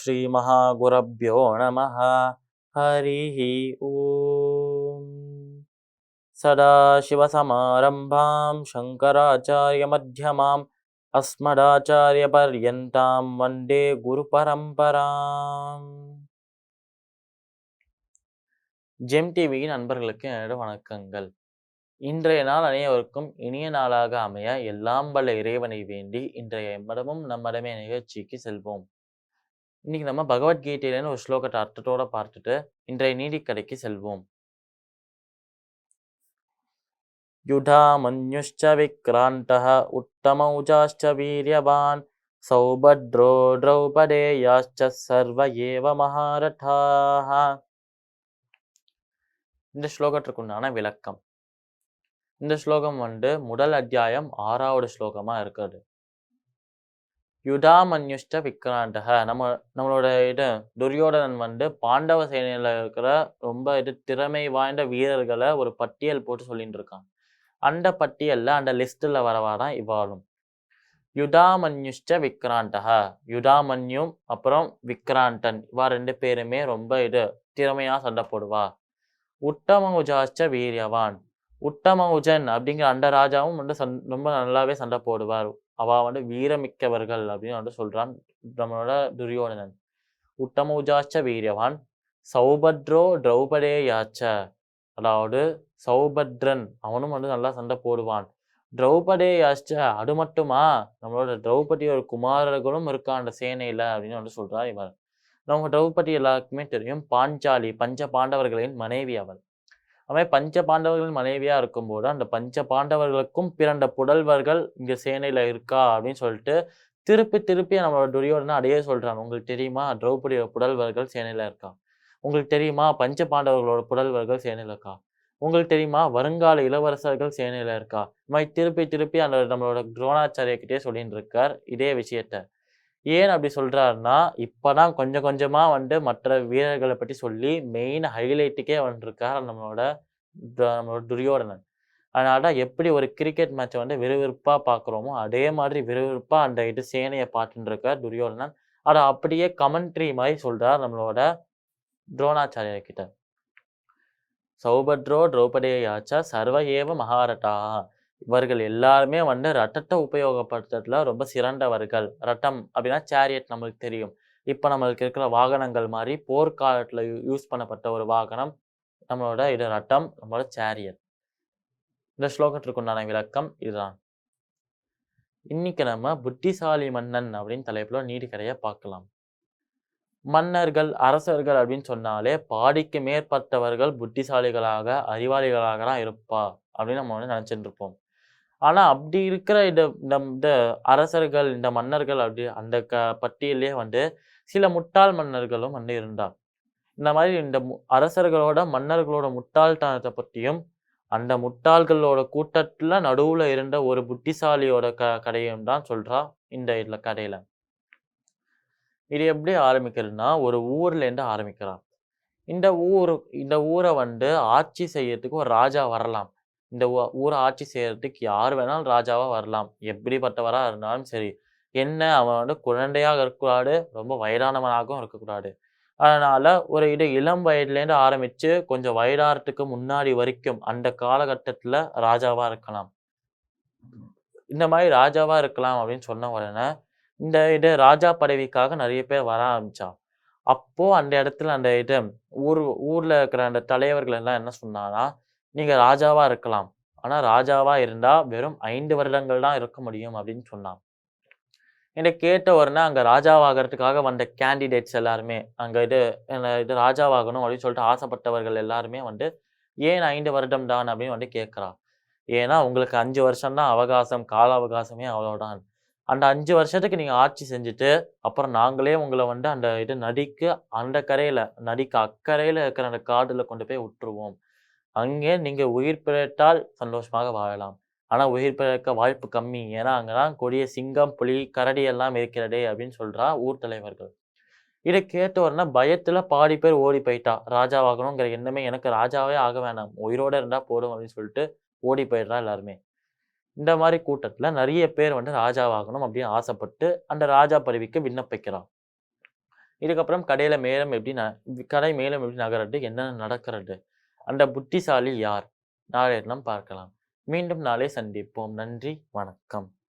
ஸ்ரீ மகாகுரப்யோ நமः. ஹரிஹி ஓம். சதாசிவசமாரம்பாம் சங்கராச்சார்யமத்யமாம் அஸ்மதாச்சாரியபர்யந்தாம் வந்தே குரு பரம்பராம். ஜெம் டிவியின் நண்பர்களுக்கு என்னோட வணக்கங்கள். இன்றைய நாள் அனைவருக்கும் இனிய நாளாக அமைய எல்லாம் வல்ல இறைவனை வேண்டி இன்றைய எம்மடமும் நம்மடமே நிகழ்ச்சிக்கு செல்வோம். இன்னைக்கு நம்ம பகவத்கீதையிலேருந்து ஒரு ஸ்லோகத்தை அர்த்தத்தோட பார்த்துட்டு இன்றைய நீதிக்கதைக்கு செல்வோம். யுதாமன்யுஷ்ச விக்ராந்தः உத்தமௌஜாಶ್ಚ வீர்யவான் சௌபத்ரோ த்ரௌபதேயாಶ್ಚ சர்வ ஏவ மகாரதாः. இந்த ஸ்லோகத்திற்குண்டான விளக்கம். இந்த ஸ்லோகம் முதல் அத்தியாயம் 6வது ஸ்லோகமா இருக்குது. யுதாமன்யுஷ்ட விக்ராண்டக நம்மளோட துரியோதனன் பாண்டவ சேனையில இருக்கிற ரொம்ப திறமை வாய்ந்த வீரர்களை ஒரு பட்டியல் போட்டு சொல்லிட்டு இருக்கான். அந்த பட்டியல்ல அந்த லிஸ்ட்ல வரவாதான் இவாளும். யுதாமன்யுஷ்ட விக்ராண்டக, யுதாமன்யும் அப்புறம் விக்ராண்டன், இவா 2 பேருமே ரொம்ப திறமையா சண்டை போடுவா. உத்தமௌஜாச்ச வீரியவான், உத்தமௌஜன் அப்படிங்கிற அந்த ராஜாவும் ரொம்ப நல்லாவே சண்டை போடுவார். அவ வீரமிக்கவர்கள் அப்படின்னு சொல்றான் நம்மளோட துரியோதனன். உத்தமௌஜாச்ச வீரியவான் சௌபத்ரோ திரௌபதேயாச்ச, அதாவது சௌபத்ரன் அவனும் நல்லா சண்டை போடுவான். திரௌபதேயாச்ச, அது மட்டுமா நம்மளோட திரௌபதியோட குமாரர்களும் இருக்கா அந்த சேனையில அப்படின்னு சொல்றா இவர். நம்ம திரௌபதி எல்லாருக்குமே தெரியும், பாஞ்சாலி பஞ்ச பாண்டவர்களின் மனைவி அவள். அவன் பஞ்ச பாண்டவர்களின் மனைவியா இருக்கும்போது அந்த பஞ்ச பாண்டவர்களுக்கும் பிறந்த புதல்வர்கள் இங்க சேனையில இருக்கா அப்படின்னு சொல்லிட்டு திருப்பி திருப்பி நம்மளோட துரியோதனன் அதையே சொல்றான். உங்களுக்கு தெரியுமா திரௌபதியோட புதல்வர்கள் சேனையில இருக்கா? உங்களுக்கு தெரியுமா பஞ்ச பாண்டவர்களோட புதல்வர்கள் சேனையில இருக்கா? உங்களுக்கு தெரியுமா வருங்கால இளவரசர்கள் சேனையில இருக்கா? இந்த மாதிரி திருப்பி திருப்பி அந்த நம்மளோட துரோணாச்சாரியக்கிட்டே சொல்லிட்டு இருக்கார் இதே விஷயத்த. ஏன் அப்படி சொல்றாருன்னா, இப்பதான் கொஞ்சம் கொஞ்சமா மற்ற வீரர்களை பற்றி சொல்லி மெயின் ஹைலைட்டுக்கே இருக்கார் நம்மளோட துரியோதனன். அதனால எப்படி ஒரு கிரிக்கெட் மேட்சை விறுவிறுப்பா பார்க்குறோமோ அதே மாதிரி விறுவிறுப்பா அந்த சேனையை பார்த்துட்டு இருக்கார் துரியோதனன். அதை அப்படியே கமெண்ட்ரி மாதிரி சொல்றார் நம்மளோட துரோணாச்சாரியர் கிட்ட. சௌபத்ரோ திரௌபதேயாச்ச சர்வ ஏவ மகாரதா, இவர்கள் எல்லாருமே ரத்தத்தை உபயோகப்படுத்துறதுல ரொம்ப சிறந்தவர்கள். ரத்தம் அப்படின்னா சேரியட் நம்மளுக்கு தெரியும். இப்போ நம்மளுக்கு இருக்கிற வாகனங்கள் மாதிரி போர்க்காலத்துல யூஸ் பண்ணப்பட்ட ஒரு வாகனம் நம்மளோட ரத்தம், நம்மளோட சேரியட். இந்த ஸ்லோகத்திற்கு உண்டான விளக்கம் இதுதான். இன்னைக்கு நம்ம புத்திசாலி மன்னன் அப்படின்னு தலைப்புல நீதிக்கதையை பார்க்கலாம். மன்னர்கள் அரசர்கள் அப்படின்னு சொன்னாலே பாதிக்கு மேற்பட்டவர்கள் புத்திசாலிகளாக அறிவாளிகளாக தான் இருப்பா அப்படின்னு நம்ம நினைச்சிட்டு இருப்போம். ஆனா அப்படி இருக்கிற இந்த அரசர்கள் இந்த மன்னர்கள் அப்படி அந்த பட்டியலே சில முட்டாள் மன்னர்களும் இருந்தார். இந்த மாதிரி இந்த அரசர்களோட மன்னர்களோட முட்டாள்தனத்தை பற்றியும் அந்த முட்டாள்களோட கூட்டத்துல நடுவுல இருந்த ஒரு புத்திசாலியோட கதையும் தான் சொல்றா இந்த கதையில. இது எப்படி ஆரம்பிக்கிறதுனா, ஒரு ஊர்ல இருந்து ஆரம்பிக்கிறான். இந்த ஊரை ஆட்சி செய்யறதுக்கு ஒரு ராஜா வரலாம். இந்த ஊரை ஆட்சி செய்யறதுக்கு யார் வேணாலும் ராஜாவா வரலாம். எப்படிப்பட்டவரா இருந்தாலும் சரி. என்ன அவன் குழந்தையாக இருக்கக்கூடாது, ரொம்ப வயதானவனாகவும் இருக்கக்கூடாது. அதனால ஒரு இளம் வயதுலேருந்து ஆரம்பிச்சு கொஞ்சம் வயதாறதுக்கு முன்னாடி வரைக்கும் அந்த காலகட்டத்துல ராஜாவா இருக்கலாம். இந்த மாதிரி ராஜாவா இருக்கலாம் அப்படின்னு சொன்ன உடனே இந்த ராஜா பதவிக்காக நிறைய பேர் வர ஆரம்பிச்சான். அப்போ அந்த இடத்துல அந்த ஊர்ல இருக்கிற அந்த தலைவர்கள் எல்லாம் என்ன சொன்னாங்கன்னா, நீங்க ராஜாவா இருக்கலாம். ஆனா ராஜாவா இருந்தா வெறும் 5 வருடங்கள் தான் இருக்க முடியும் அப்படின்னு சொன்னான். இதை கேட்ட உடனே அங்க ராஜாவாகிறதுக்காக வந்த கேண்டிடேட்ஸ் எல்லாருமே அங்க ராஜாவாகணும் அப்படின்னு சொல்லிட்டு ஆசைப்பட்டவர்கள் எல்லாருமே ஏன் 5 வருடம் தான் அப்படின்னு கேட்கிறா. ஏன்னா உங்களுக்கு 5 வருஷம் தான் அவகாசம், கால அவகாசமே அவ்வளவுதான். அந்த 5 வருஷத்துக்கு நீங்க ஆட்சி செஞ்சுட்டு அப்புறம் நாங்களே உங்களை அந்த நதிக்கு அந்த கரையில நதிக்கு அக்கறையில இருக்கிற அந்த காடுல கொண்டு போய் விட்டுருவோம். அங்கே நீங்க உயிர் பிழைத்தால் சந்தோஷமாக வாழலாம். ஆனா உயிர் பிழைக்க வாய்ப்பு கம்மி. ஏன்னா அங்கதான் கொடிய சிங்கம், புலி, கரடி எல்லாம் இருக்கிறதே அப்படின்னு சொல்றா ஊர் தலைவர்கள். இதை கேட்ட உடனே பயத்துல பாதி பேர் ஓடி போயிட்டா. ராஜாவாகணுங்கிற எண்ணமே எனக்கு ராஜாவே ஆக வேணாம், உயிரோட இருந்தா போதும் அப்படின்னு சொல்லிட்டு ஓடி போயிடுறா எல்லாருமே. இந்த மாதிரி கூட்டத்துல நிறைய பேர் ராஜாவாகணும் அப்படின்னு ஆசைப்பட்டு அந்த ராஜா பதவிக்கு விண்ணப்பிக்கிறான். இதுக்கப்புறம் கடை மேலும் எப்படி நகருது? என்ன நடக்கிறது? அந்த புத்திசாலி யார்? நாளைய தினம் பார்க்கலாம். மீண்டும் நாளை சந்திப்போம். நன்றி, வணக்கம்.